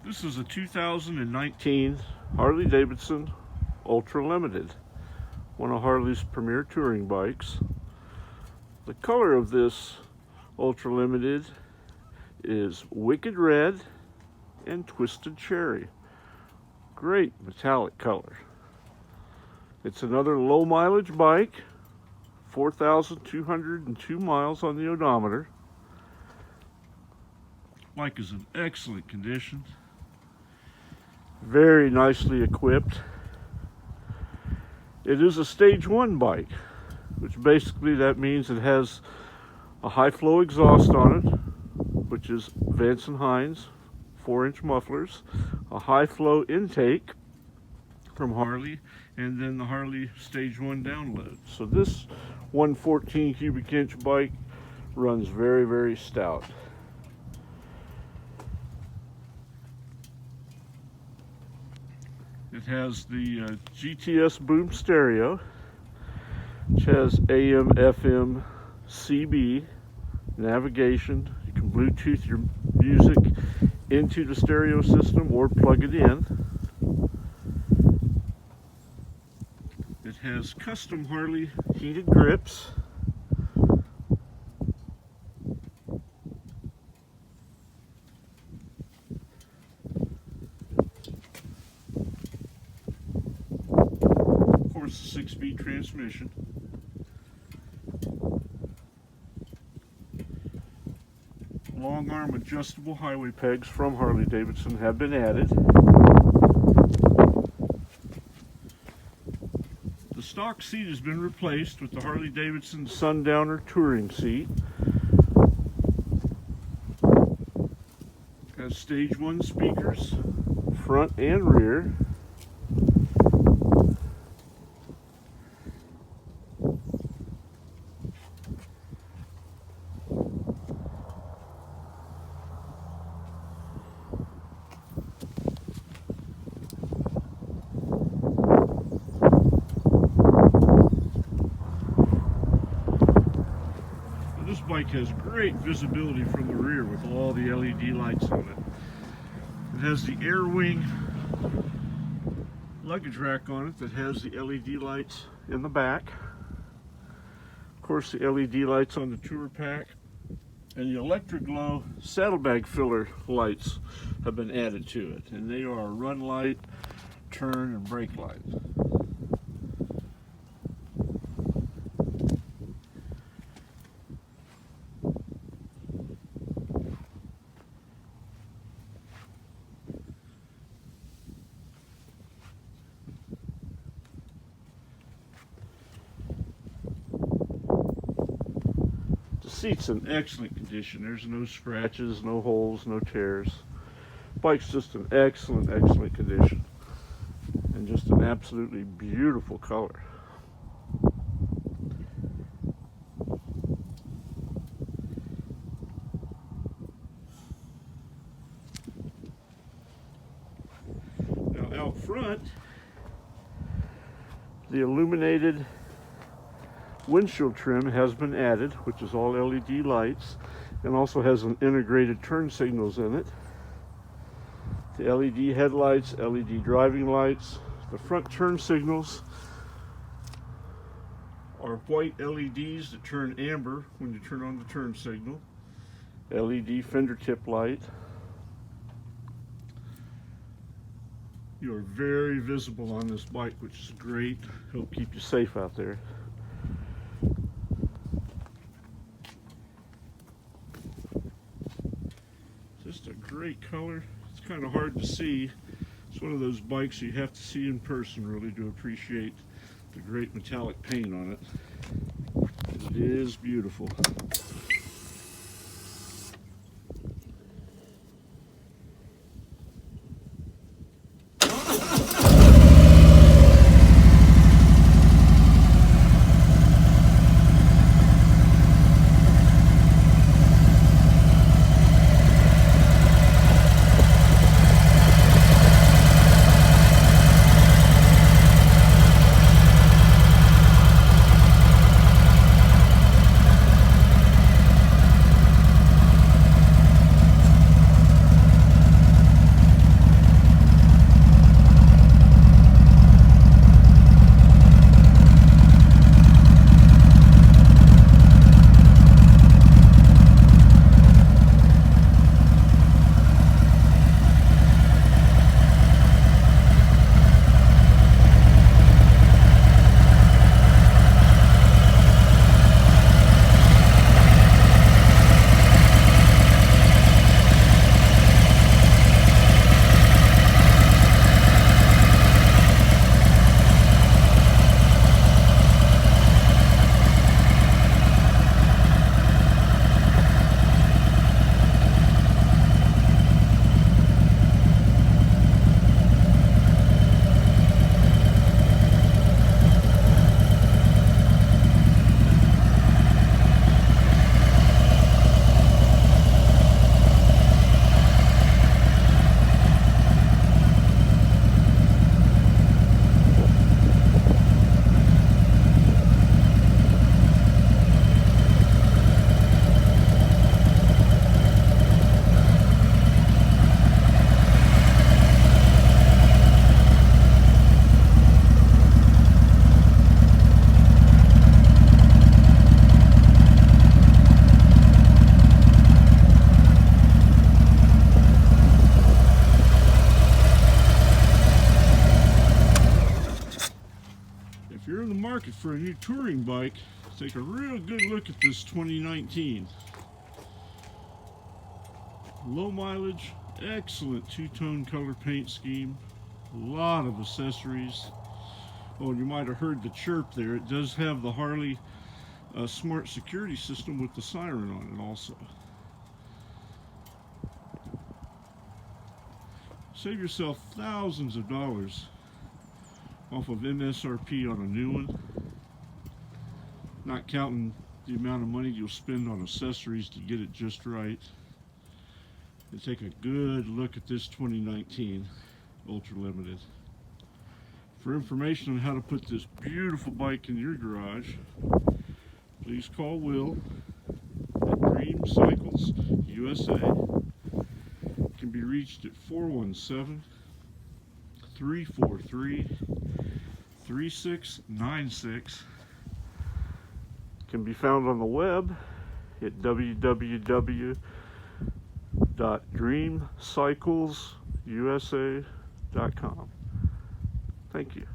This is a 2019 Harley Davidson Ultra Limited, one of Harley's premier touring bikes. The color of this Ultra Limited is Wicked Red and Twisted Cherry. Great metallic color. It's another low mileage bike, 4,202 miles on the odometer. Bike is in excellent condition. Very nicely equipped. It is a stage 1 bike, which basically that means it has a high flow exhaust on it, which is Vance & Hines 4-inch mufflers, a high flow intake from Harley, and then the Harley stage 1 download. So this 114 cubic inch bike runs very, very stout. It has the GTS boom stereo, which has AM, FM, CB, navigation. You can Bluetooth your music into the stereo system or plug it in. It has custom Harley heated grips. A 6-speed transmission. Long arm adjustable highway pegs from Harley Davidson have been added. The stock seat has been replaced with the Harley Davidson Sundowner touring seat. Has stage 1 speakers, front and rear. This bike has great visibility from the rear with all the LED lights on it. It has the Air Wing luggage rack on it that has the LED lights in the back. Of course, the LED lights on the tour pack and the electric glow saddlebag filler lights have been added to it, and they are run light, turn, and brake light. The seat's in excellent condition. There's no scratches, no holes, no tears. Bike's just in excellent, excellent condition. And just an absolutely beautiful color. Now out front, the illuminated windshield trim has been added, which is all LED lights, and also has an integrated turn signals in it. The LED headlights, LED driving lights. The front turn signals are white LEDs that turn amber when you turn on the turn signal. LED fender tip light. You are very visible on this bike, which is great. Help keep you safe out there. Just a great color. It's kind of hard to see. It's one of those bikes you have to see in person really to appreciate the great metallic paint on it. It is beautiful. looking for a new touring bike, take a real good look at this 2019. Low mileage, excellent two-tone color paint scheme, a lot of accessories. Oh, and you might have heard the chirp there. It does have the Harley smart security system with the siren on it also. Save yourself thousands of dollars off of MSRP on a new one, not counting the amount of money you'll spend on accessories to get it just right. And take a good look at this 2019 Ultra Limited. For information on how to put this beautiful bike in your garage, please call Will at Dream Cycles USA. It can be reached at 417-343-3696. Can be found on the web at www.dreamcyclesusa.com. Thank you.